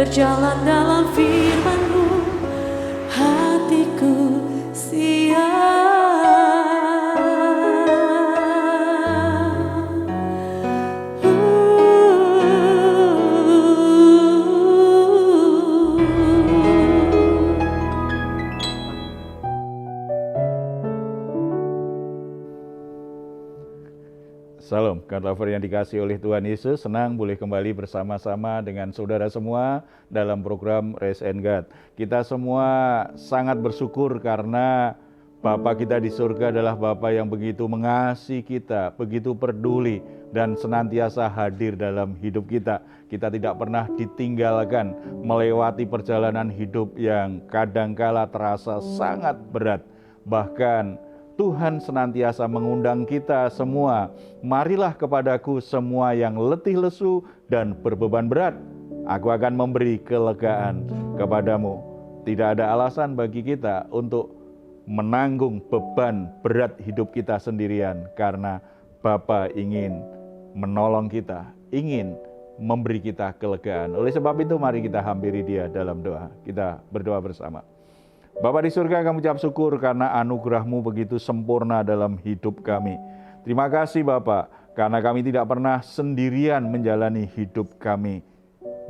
berjalan dalam firman-Mu, hatiku siap. Salam, Karlover yang dikasihi oleh Tuhan Yesus, senang boleh kembali bersama-sama dengan saudara semua dalam program Raise and God. Kita semua sangat bersyukur karena Bapa kita di surga adalah Bapa yang begitu mengasihi kita, begitu peduli dan senantiasa hadir dalam hidup kita. Kita tidak pernah ditinggalkan melewati perjalanan hidup yang kadangkala terasa sangat berat. Bahkan Tuhan senantiasa mengundang kita semua, marilah kepadaku semua yang letih lesu dan berbeban berat, aku akan memberi kelegaan kepadamu. Tidak ada alasan bagi kita untuk menanggung beban berat hidup kita sendirian, karena Bapa ingin menolong kita, ingin memberi kita kelegaan. Oleh sebab itu mari kita hampiri Dia dalam doa. Kita berdoa bersama. Bapa di surga, kami ucap syukur karena anugerah-Mu begitu sempurna dalam hidup kami. Terima kasih Bapa, karena kami tidak pernah sendirian menjalani hidup kami.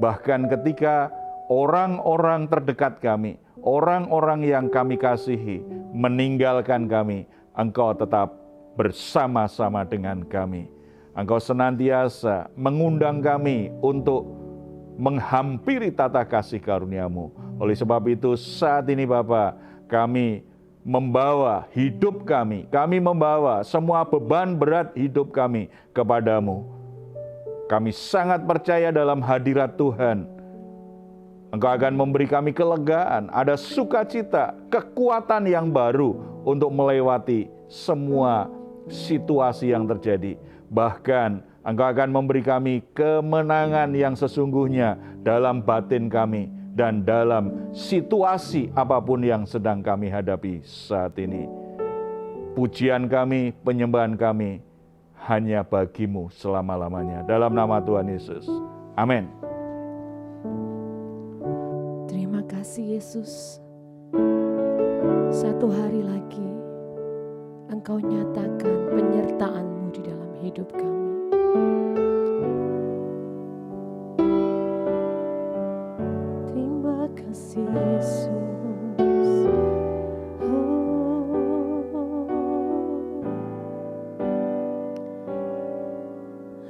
Bahkan ketika orang-orang terdekat kami, orang-orang yang kami kasihi meninggalkan kami, Engkau tetap bersama-sama dengan kami. Engkau senantiasa mengundang kami untuk menghampiri tata kasih karunia-Mu. Oleh sebab itu saat ini Bapa, kami membawa hidup kami membawa semua beban berat hidup kami kepadamu. Kami sangat percaya dalam hadirat Tuhan. Engkau akan memberi kami kelegaan, ada sukacita, kekuatan yang baru untuk melewati semua situasi yang terjadi. Bahkan Engkau akan memberi kami kemenangan yang sesungguhnya dalam batin kami dan dalam situasi apapun yang sedang kami hadapi saat ini. Pujian kami, penyembahan kami hanya bagi-Mu selama-lamanya. Dalam nama Tuhan Yesus. Amin. Terima kasih Yesus. Satu hari lagi Engkau nyatakan penyertaan-Mu di dalam hidup kami. Terima kasih Yesus.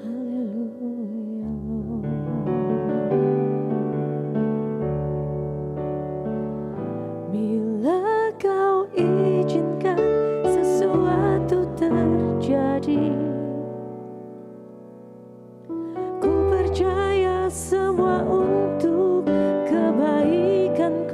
Haleluya. Bila Kau izinkan sesuatu terjadi, ku percaya semua untuk kebaikanku.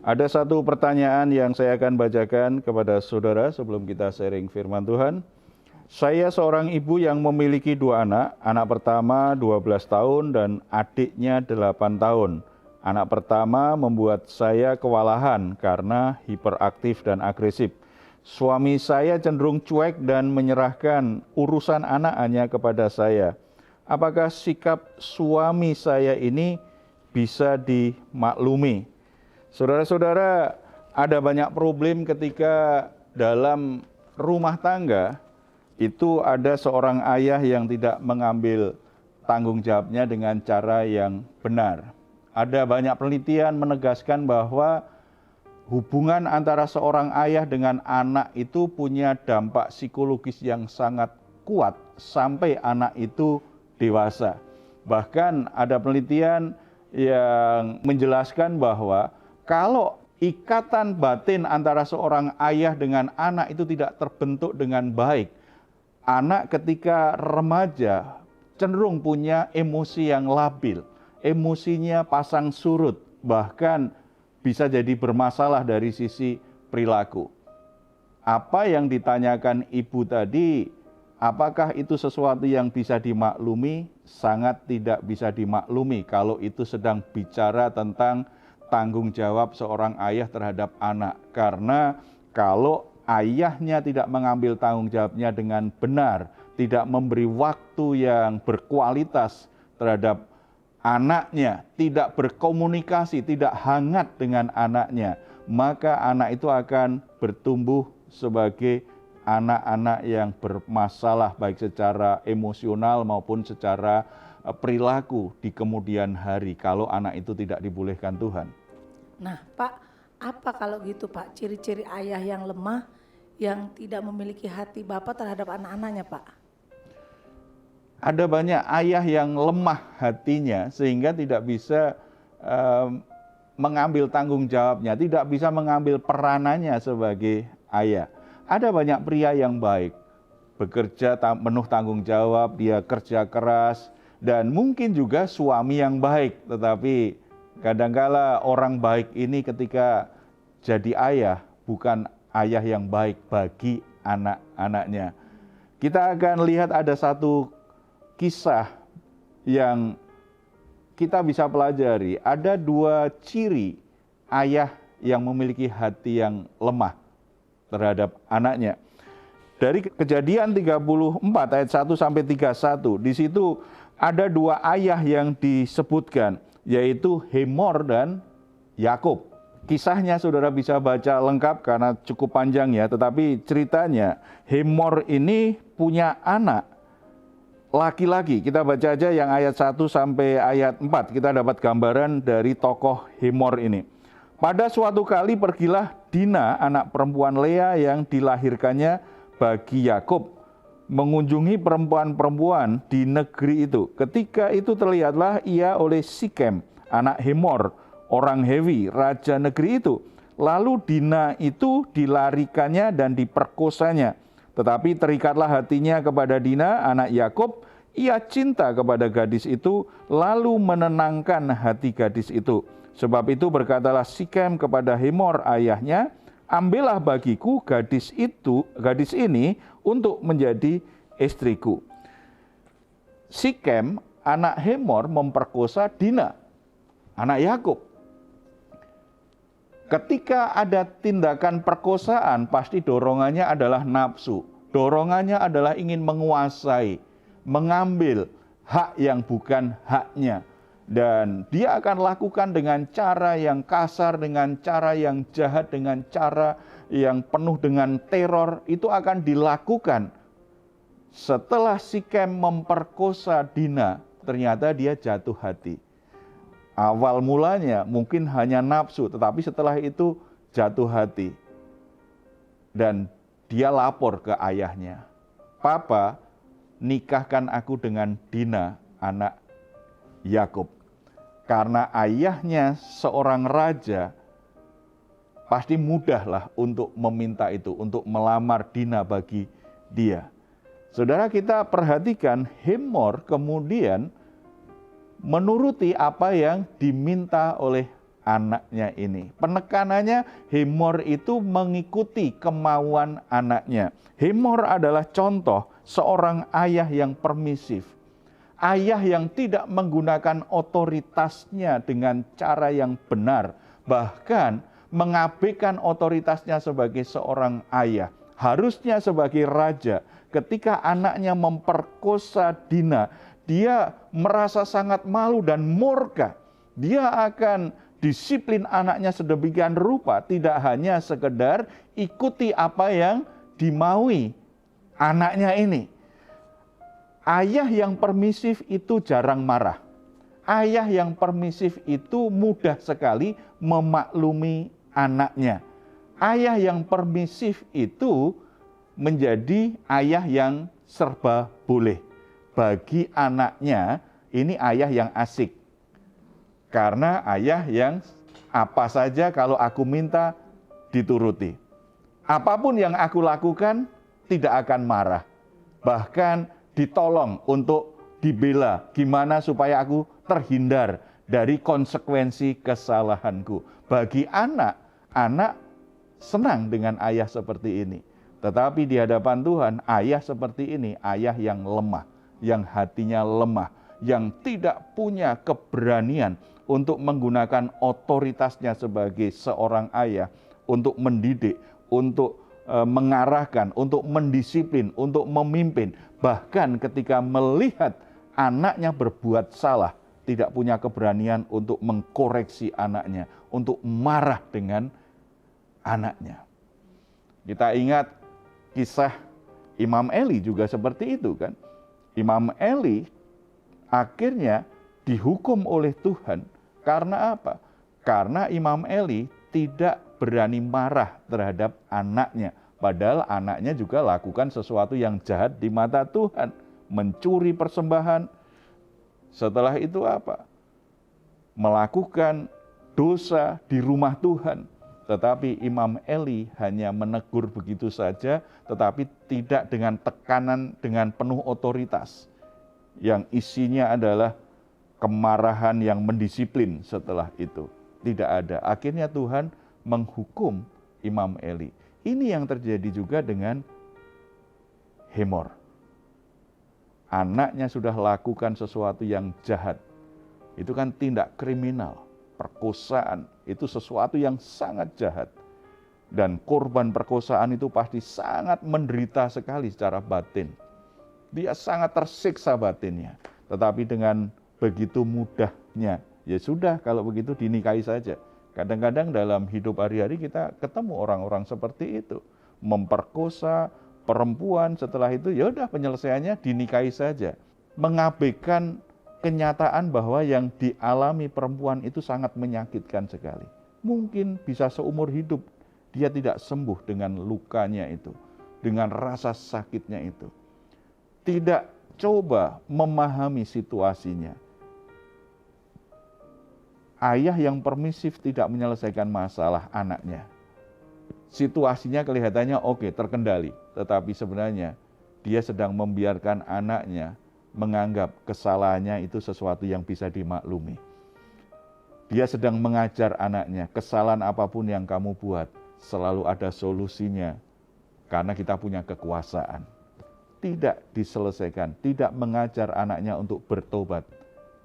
Ada satu pertanyaan yang saya akan bacakan kepada saudara sebelum kita sharing firman Tuhan. Saya seorang ibu yang memiliki 2 anak. Anak pertama 12 tahun dan adiknya 8 tahun. Anak pertama membuat saya kewalahan karena hiperaktif dan agresif. Suami saya cenderung cuek dan menyerahkan urusan anak hanya kepada saya. Apakah sikap suami saya ini bisa dimaklumi? Saudara-saudara, ada banyak problem ketika dalam rumah tangga itu ada seorang ayah yang tidak mengambil tanggung jawabnya dengan cara yang benar. Ada banyak penelitian menegaskan bahwa hubungan antara seorang ayah dengan anak itu punya dampak psikologis yang sangat kuat sampai anak itu dewasa. Bahkan ada penelitian yang menjelaskan bahwa kalau ikatan batin antara seorang ayah dengan anak itu tidak terbentuk dengan baik, anak ketika remaja cenderung punya emosi yang labil, emosinya pasang surut, bahkan bisa jadi bermasalah dari sisi perilaku. Apa yang ditanyakan ibu tadi, apakah itu sesuatu yang bisa dimaklumi? Sangat tidak bisa dimaklumi kalau itu sedang bicara tentang tanggung jawab seorang ayah terhadap anak. Karena kalau ayahnya tidak mengambil tanggung jawabnya dengan benar, tidak memberi waktu yang berkualitas terhadap anaknya, tidak berkomunikasi, tidak hangat dengan anaknya, maka anak itu akan bertumbuh sebagai anak-anak yang bermasalah baik secara emosional maupun secara perilaku di kemudian hari kalau anak itu tidak dibolehkan Tuhan. Nah, Pak, apa kalau gitu, Pak, ciri-ciri ayah yang lemah yang tidak memiliki hati Bapa terhadap anak-anaknya, Pak? Ada banyak ayah yang lemah hatinya sehingga tidak bisa mengambil tanggung jawabnya, tidak bisa mengambil peranannya sebagai ayah. Ada banyak pria yang baik, bekerja penuh tanggung jawab, dia kerja keras, dan mungkin juga suami yang baik. Tetapi kadangkala orang baik ini ketika jadi ayah bukan ayah yang baik bagi anak-anaknya. Kita akan lihat ada satu kisah yang kita bisa pelajari. Ada 2 ciri ayah yang memiliki hati yang lemah terhadap anaknya. Dari Kejadian 34 ayat 1 sampai 31, di situ ada 2 ayah yang disebutkan, yaitu Hemor dan Yakub. Kisahnya saudara bisa baca lengkap karena cukup panjang ya, tetapi ceritanya Hemor ini punya anak laki-laki. Kita baca aja yang ayat 1 sampai ayat 4, kita dapat gambaran dari tokoh Hemor ini. Pada suatu kali pergilah Dina, anak perempuan Lea yang dilahirkannya bagi Yakub, mengunjungi perempuan-perempuan di negeri itu. Ketika itu terlihatlah ia oleh Sikem, anak Hemor, orang Hewi, raja negeri itu. Lalu Dina itu dilarikannya dan diperkosanya. Tetapi terikatlah hatinya kepada Dina, anak Yakub. Ia cinta kepada gadis itu, lalu menenangkan hati gadis itu. Sebab itu berkatalah Sikem kepada Hemor ayahnya, ambillah bagiku gadis ini untuk menjadi istriku. Sikem, anak Hemor, memperkosa Dina, anak Yakub. Ketika ada tindakan perkosaan, pasti dorongannya adalah nafsu. Dorongannya adalah ingin menguasai, mengambil hak yang bukan haknya. Dan dia akan lakukan dengan cara yang kasar, dengan cara yang jahat, dengan cara yang penuh dengan teror. Itu akan dilakukan. Setelah Sikem memperkosa Dina, ternyata dia jatuh hati. Awal mulanya mungkin hanya nafsu, tetapi setelah itu jatuh hati. Dan dia lapor ke ayahnya, "Papa, nikahkan aku dengan Dina, anak Yakub." Karena ayahnya seorang raja, pasti mudahlah untuk meminta itu, untuk melamar Dina bagi dia. Saudara, kita perhatikan Hemor kemudian menuruti apa yang diminta oleh anaknya ini. Penekanannya, Hemor itu mengikuti kemauan anaknya. Hemor adalah contoh seorang ayah yang permisif. Ayah yang tidak menggunakan otoritasnya dengan cara yang benar. Bahkan mengabaikan otoritasnya sebagai seorang ayah. Harusnya sebagai raja, ketika anaknya memperkosa Dina, dia merasa sangat malu dan murka. Dia akan disiplin anaknya sedemikian rupa, tidak hanya sekedar ikuti apa yang dimaui anaknya ini. Ayah yang permisif itu jarang marah. Ayah yang permisif itu mudah sekali memaklumi anaknya. Ayah yang permisif itu menjadi ayah yang serba boleh. Bagi anaknya, ini ayah yang asik. Karena ayah yang apa saja kalau aku minta dituruti. Apapun yang aku lakukan tidak akan marah. Bahkan ditolong untuk dibela. Gimana supaya aku terhindar dari konsekuensi kesalahanku. Bagi anak senang dengan ayah seperti ini. Tetapi di hadapan Tuhan, ayah seperti ini, ayah yang lemah, yang hatinya lemah, yang tidak punya keberanian untuk menggunakan otoritasnya sebagai seorang ayah untuk mendidik, untuk mengarahkan, untuk mendisiplin, untuk memimpin. Bahkan ketika melihat anaknya berbuat salah, tidak punya keberanian untuk mengkoreksi anaknya, untuk marah dengan anaknya. Kita ingat kisah Imam Eli juga seperti itu kan. Imam Eli akhirnya dihukum oleh Tuhan karena apa? Karena Imam Eli tidak berani marah terhadap anaknya. Padahal anaknya juga lakukan sesuatu yang jahat di mata Tuhan. Mencuri persembahan. Setelah itu apa? Melakukan dosa di rumah Tuhan. Tetapi Imam Eli hanya menegur begitu saja, tetapi tidak dengan tekanan, dengan penuh otoritas. Yang isinya adalah kemarahan yang mendisiplin setelah itu. Tidak ada. Akhirnya Tuhan menghukum Imam Eli. Ini yang terjadi juga dengan Hemor. Anaknya sudah lakukan sesuatu yang jahat. Itu kan tindak kriminal. Perkosaan itu sesuatu yang sangat jahat. Dan korban perkosaan itu pasti sangat menderita sekali secara batin. Dia sangat tersiksa batinnya. Tetapi dengan begitu mudahnya, ya sudah kalau begitu dinikahi saja. Kadang-kadang dalam hidup hari-hari kita ketemu orang-orang seperti itu. Memperkosa perempuan, setelah itu ya udah penyelesaiannya dinikahi saja. Mengabaikan kenyataan bahwa yang dialami perempuan itu sangat menyakitkan sekali. Mungkin bisa seumur hidup dia tidak sembuh dengan lukanya itu, dengan rasa sakitnya itu. Tidak coba memahami situasinya. Ayah yang permisif tidak menyelesaikan masalah anaknya. Situasinya kelihatannya oke, terkendali. Tetapi sebenarnya dia sedang membiarkan anaknya menganggap kesalahannya itu sesuatu yang bisa dimaklumi. Dia sedang mengajar anaknya, kesalahan apapun yang kamu buat, selalu ada solusinya. Karena kita punya kekuasaan. Tidak diselesaikan, tidak mengajar anaknya untuk bertobat.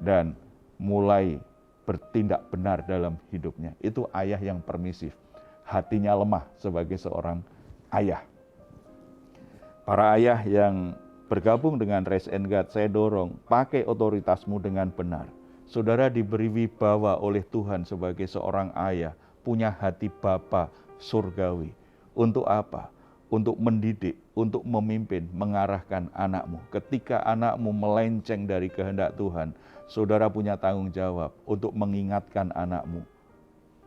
Dan mulai bertindak benar dalam hidupnya. Itu ayah yang permisif. Hatinya lemah sebagai seorang ayah. Para ayah yang bergabung dengan Raise and Guide, saya dorong, pakai otoritasmu dengan benar. Saudara diberi wibawa oleh Tuhan sebagai seorang ayah, punya hati bapa surgawi. Untuk apa? Untuk mendidik, untuk memimpin, mengarahkan anakmu. Ketika anakmu melenceng dari kehendak Tuhan, saudara punya tanggung jawab untuk mengingatkan anakmu.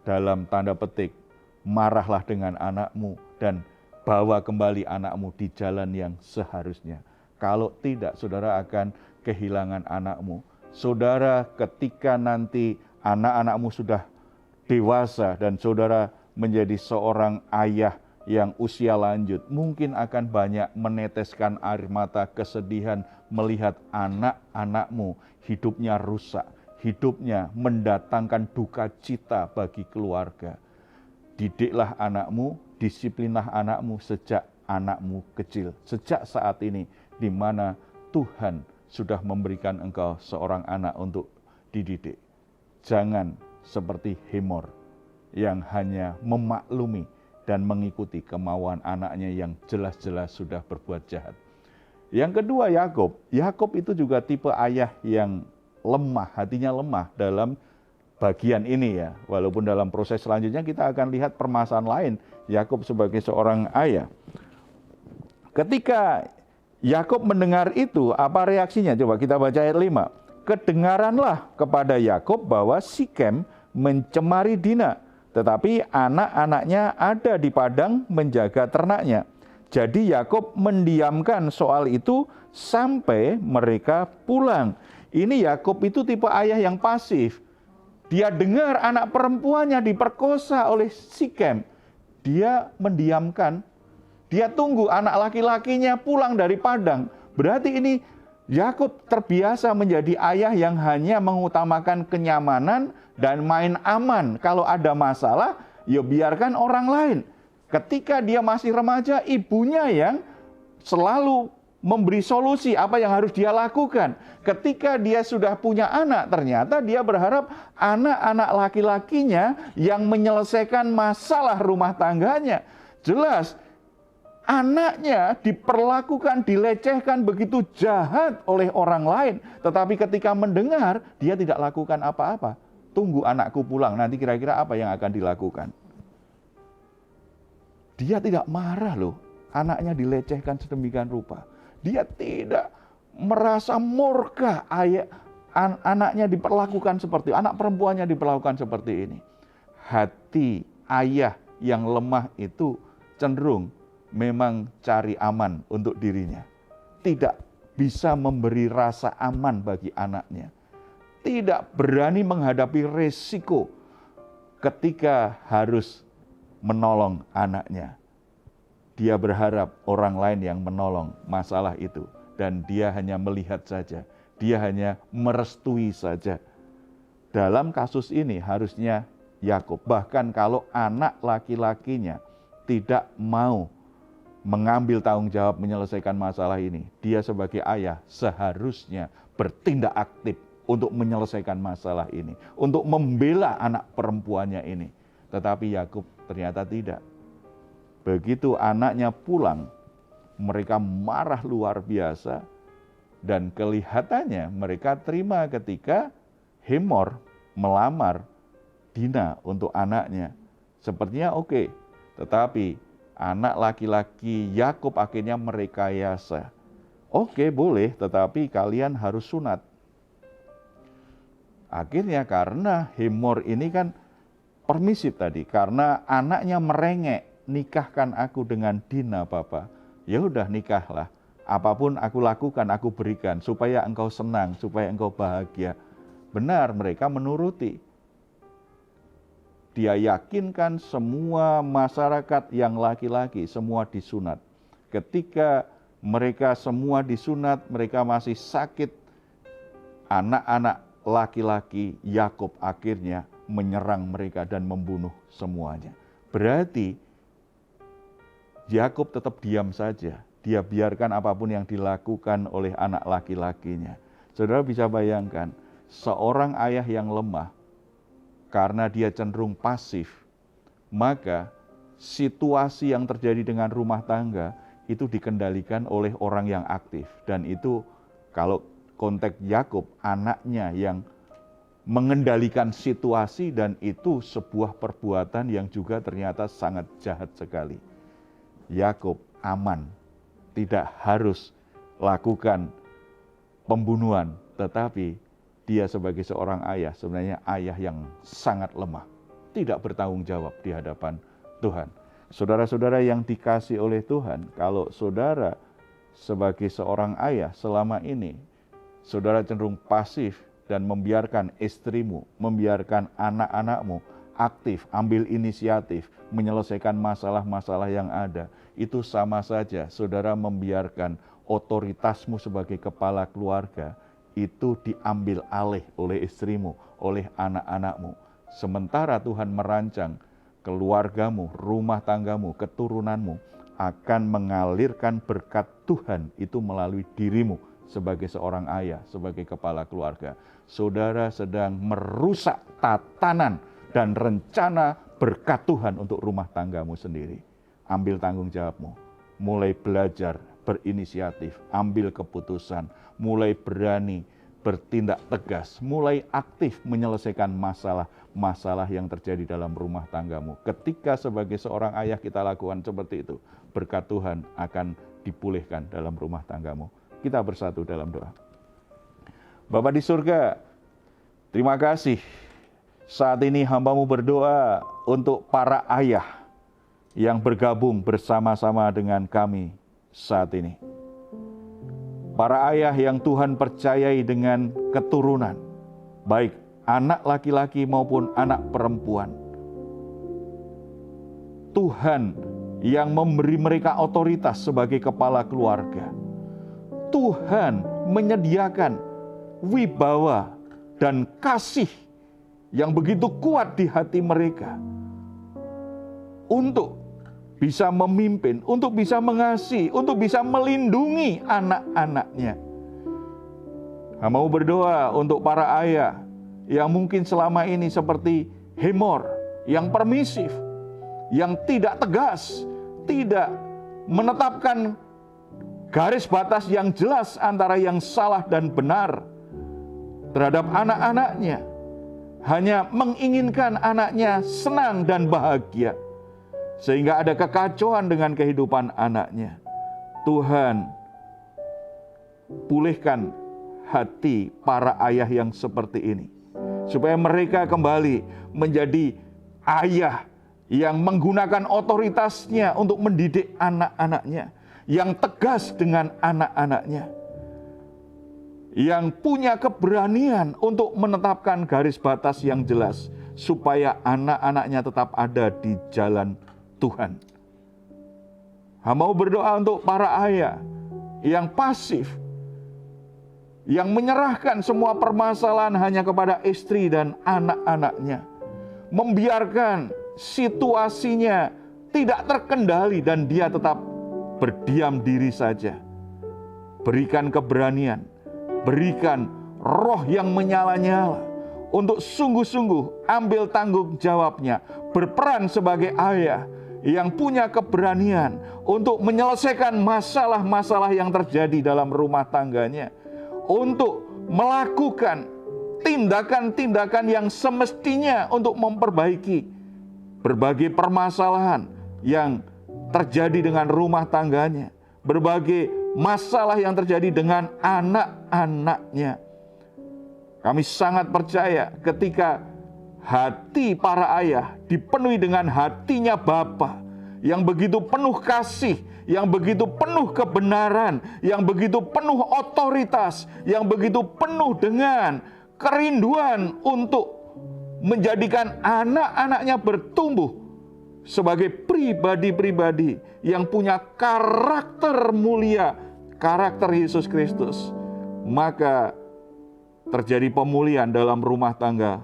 Dalam tanda petik, marahlah dengan anakmu dan bawa kembali anakmu di jalan yang seharusnya. Kalau tidak, saudara akan kehilangan anakmu. Saudara ketika nanti anak-anakmu sudah dewasa dan saudara menjadi seorang ayah yang usia lanjut, mungkin akan banyak meneteskan air mata kesedihan melihat anak-anakmu hidupnya rusak, hidupnya mendatangkan duka cita bagi keluarga. Didiklah anakmu, disiplinlah anakmu sejak anakmu kecil. Sejak saat ini di mana Tuhan sudah memberikan engkau seorang anak untuk dididik. Jangan seperti Hemor yang hanya memaklumi dan mengikuti kemauan anaknya yang jelas-jelas sudah berbuat jahat. Yang kedua Yakub. Yakub itu juga tipe ayah yang lemah, hatinya lemah dalam bagian ini ya. Walaupun dalam proses selanjutnya kita akan lihat permasalahan lain Yakub sebagai seorang ayah. Ketika Yakub mendengar itu, apa reaksinya? Coba kita baca ayat 5. Kedengaranlah kepada Yakub bahwa Sikem mencemari Dina, tetapi anak-anaknya ada di padang menjaga ternaknya. Jadi Yakub mendiamkan soal itu sampai mereka pulang. Ini Yakub itu tipe ayah yang pasif. Dia dengar anak perempuannya diperkosa oleh Sikem. Dia mendiamkan. Dia tunggu anak laki-lakinya pulang dari padang. Berarti ini Yakub terbiasa menjadi ayah yang hanya mengutamakan kenyamanan dan main aman. Kalau ada masalah, ya biarkan orang lain. Ketika dia masih remaja, ibunya yang selalu memberi solusi apa yang harus dia lakukan. Ketika dia sudah punya anak, ternyata dia berharap anak-anak laki-lakinya yang menyelesaikan masalah rumah tangganya. Jelas, anaknya diperlakukan, dilecehkan begitu jahat oleh orang lain. Tetapi ketika mendengar, dia tidak lakukan apa-apa. Tunggu anakku pulang, nanti kira-kira apa yang akan dilakukan. Dia tidak marah loh, anaknya dilecehkan sedemikian rupa. Dia tidak merasa murka anaknya diperlakukan seperti, anak perempuannya diperlakukan seperti ini. Hati ayah yang lemah itu cenderung memang cari aman untuk dirinya. Tidak bisa memberi rasa aman bagi anaknya. Tidak berani menghadapi resiko ketika harus menolong anaknya. Dia berharap orang lain yang menolong masalah itu. Dan dia hanya melihat saja. Dia hanya merestui saja. Dalam kasus ini harusnya Yakub, bahkan kalau anak laki-lakinya tidak mau mengambil tanggung jawab menyelesaikan masalah ini, dia sebagai ayah seharusnya bertindak aktif untuk menyelesaikan masalah ini, untuk membela anak perempuannya ini. Tetapi Yakub ternyata tidak. Begitu anaknya pulang, mereka marah luar biasa, dan kelihatannya mereka terima ketika Hemor melamar Dina untuk anaknya. Sepertinya oke, tetapi anak laki-laki Yakub akhirnya merekayasa. Oke, boleh, tetapi kalian harus sunat. Akhirnya karena Hemor ini kan permisif tadi, karena anaknya merengek, nikahkan aku dengan Dina, Bapak. Ya udah, nikahlah. Apapun aku lakukan, aku berikan supaya engkau senang, supaya engkau bahagia. Benar, mereka menuruti. Dia yakinkan semua masyarakat yang laki-laki semua disunat. Ketika mereka semua disunat, mereka masih sakit. Anak-anak laki-laki Yakub akhirnya menyerang mereka dan membunuh semuanya. Berarti Yakub tetap diam saja. Dia biarkan apapun yang dilakukan oleh anak laki-lakinya. Saudara bisa bayangkan, seorang ayah yang lemah, karena dia cenderung pasif, maka situasi yang terjadi dengan rumah tangga itu dikendalikan oleh orang yang aktif. Dan itu kalau konteks Yakub, anaknya yang mengendalikan situasi, dan itu sebuah perbuatan yang juga ternyata sangat jahat sekali. Yakub aman, tidak harus lakukan pembunuhan, tetapi dia sebagai seorang ayah, sebenarnya ayah yang sangat lemah, tidak bertanggung jawab di hadapan Tuhan. Saudara-saudara yang dikasihi oleh Tuhan, kalau saudara sebagai seorang ayah selama ini, saudara cenderung pasif dan membiarkan istrimu, membiarkan anak-anakmu aktif, ambil inisiatif, menyelesaikan masalah-masalah yang ada, itu sama saja saudara membiarkan otoritasmu sebagai kepala keluarga itu diambil alih oleh istrimu, oleh anak-anakmu. Sementara Tuhan merancang keluargamu, rumah tanggamu, keturunanmu akan mengalirkan berkat Tuhan itu melalui dirimu sebagai seorang ayah, sebagai kepala keluarga. Saudara sedang merusak tatanan dan rencana berkat Tuhan untuk rumah tanggamu sendiri. Ambil tanggung jawabmu, mulai belajar, berinisiatif, ambil keputusan, mulai berani bertindak tegas, mulai aktif menyelesaikan masalah-masalah yang terjadi dalam rumah tanggamu. Ketika sebagai seorang ayah kita lakukan seperti itu, berkat Tuhan akan dipulihkan dalam rumah tanggamu. Kita bersatu dalam doa. Bapa di surga, terima kasih. Saat ini hamba-Mu berdoa untuk para ayah yang bergabung bersama-sama dengan kami saat ini. Para ayah yang Tuhan percayai dengan keturunan, baik anak laki-laki maupun anak perempuan. Tuhan yang memberi mereka otoritas sebagai kepala keluarga. Tuhan menyediakan wibawa dan kasih yang begitu kuat di hati mereka untuk bisa memimpin, untuk bisa mengasihi, untuk bisa melindungi anak-anaknya. Hamba-Mu berdoa untuk para ayah yang mungkin selama ini seperti Hemor, yang permisif, yang tidak tegas, tidak menetapkan garis batas yang jelas antara yang salah dan benar terhadap anak-anaknya. Hanya menginginkan anaknya senang dan bahagia, sehingga ada kekacauan dengan kehidupan anaknya. Tuhan, pulihkan hati para ayah yang seperti ini, supaya mereka kembali menjadi ayah yang menggunakan otoritasnya untuk mendidik anak-anaknya, yang tegas dengan anak-anaknya, yang punya keberanian untuk menetapkan garis batas yang jelas, supaya anak-anaknya tetap ada di jalan Tuhan. Hamba berdoa untuk para ayah yang pasif, yang menyerahkan semua permasalahan hanya kepada istri dan anak-anaknya, membiarkan situasinya tidak terkendali dan dia tetap berdiam diri saja. Berikan keberanian, berikan roh yang menyala-nyala untuk sungguh-sungguh ambil tanggung jawabnya, berperan sebagai ayah yang punya keberanian untuk menyelesaikan masalah-masalah yang terjadi dalam rumah tangganya, untuk melakukan tindakan-tindakan yang semestinya untuk memperbaiki berbagai permasalahan yang terjadi dengan rumah tangganya, berbagai masalah yang terjadi dengan anak-anaknya. Kami sangat percaya ketika hati para ayah dipenuhi dengan hatinya Bapa yang begitu penuh kasih, yang begitu penuh kebenaran, yang begitu penuh otoritas, yang begitu penuh dengan kerinduan untuk menjadikan anak-anaknya bertumbuh sebagai pribadi-pribadi yang punya karakter mulia, karakter Yesus Kristus. Maka terjadi pemulihan dalam rumah tangga.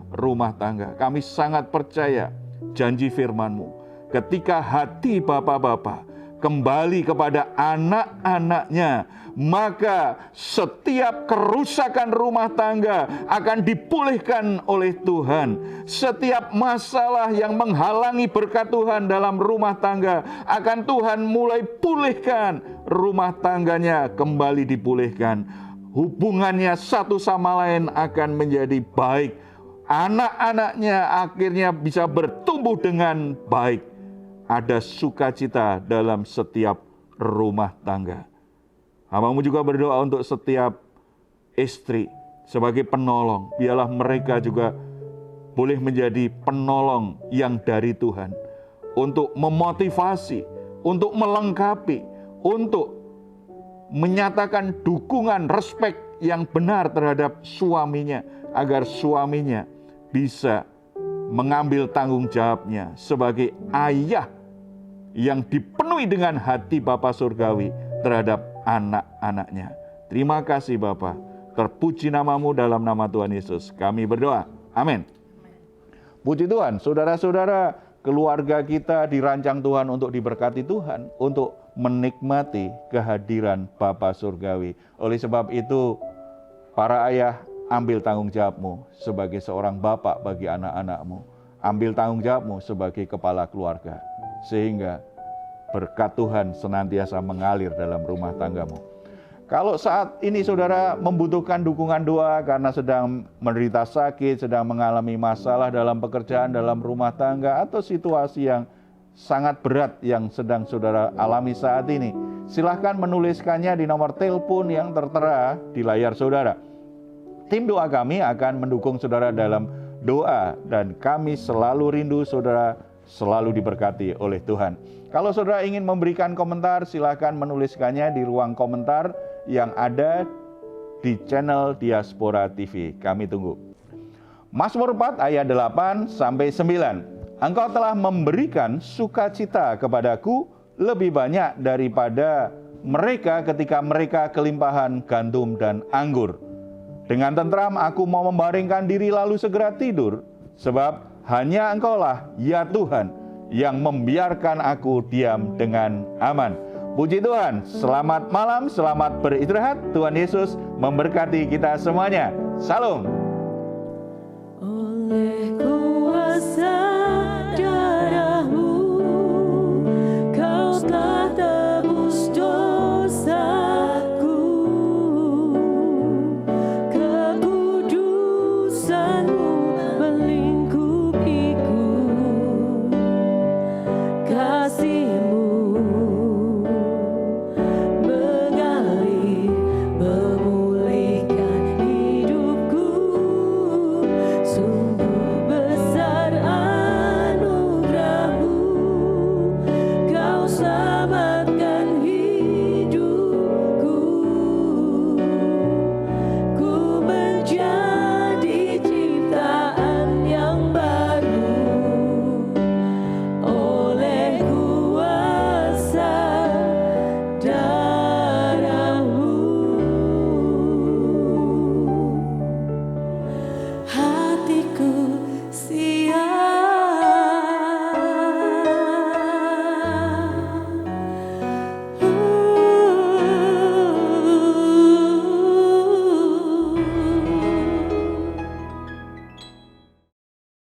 Kami sangat percaya janji firman-Mu. Ketika hati Bapa-Bapa kembali kepada anak-anaknya, maka setiap kerusakan rumah tangga akan dipulihkan oleh Tuhan. Setiap masalah yang menghalangi berkat Tuhan dalam rumah tangga akan Tuhan mulai pulihkan. Rumah tangganya kembali dipulihkan. Hubungannya satu sama lain akan menjadi baik. Anak-anaknya akhirnya bisa bertumbuh dengan baik. Ada sukacita dalam setiap rumah tangga. Hamba-Mu juga berdoa untuk setiap istri sebagai penolong. Biarlah mereka juga boleh menjadi penolong yang dari Tuhan. Untuk memotivasi, untuk melengkapi, untuk menyatakan dukungan, respek yang benar terhadap suaminya, agar suaminya bisa mengambil tanggung jawabnya sebagai ayah yang dipenuhi dengan hati Bapa Surgawi terhadap anak-anaknya. Terima kasih Bapa, Terpuji namamu dalam nama Tuhan Yesus. Kami berdoa. Amin. Puji Tuhan, saudara-saudara, keluarga kita dirancang Tuhan untuk diberkati Tuhan, untuk menikmati kehadiran Bapa Surgawi. Oleh sebab itu, para ayah, ambil tanggung jawabmu sebagai seorang bapak bagi anak-anakmu. Ambil tanggung jawabmu sebagai kepala keluarga, sehingga berkat Tuhan senantiasa mengalir dalam rumah tanggamu. Kalau saat ini saudara membutuhkan dukungan doa karena sedang menderita sakit, sedang mengalami masalah dalam pekerjaan, dalam rumah tangga, atau situasi yang sangat berat yang sedang saudara alami saat ini, silahkan menuliskannya di nomor telepon yang tertera di layar saudara. Tim doa kami akan mendukung saudara dalam doa, dan kami selalu rindu saudara selalu diberkati oleh Tuhan. Kalau saudara ingin memberikan komentar, silakan menuliskannya di ruang komentar yang ada di channel Diaspora TV. Kami tunggu. Mazmur 4 ayat 8 sampai 9. Engkau telah memberikan sukacita kepadaku lebih banyak daripada mereka ketika mereka kelimpahan gandum dan anggur. Dengan tentram aku mau membaringkan diri lalu segera tidur, sebab hanya Engkaulah, ya Tuhan, yang membiarkan aku diam dengan aman. Puji Tuhan, selamat malam, selamat beristirahat. Tuhan Yesus memberkati kita semuanya. Salam.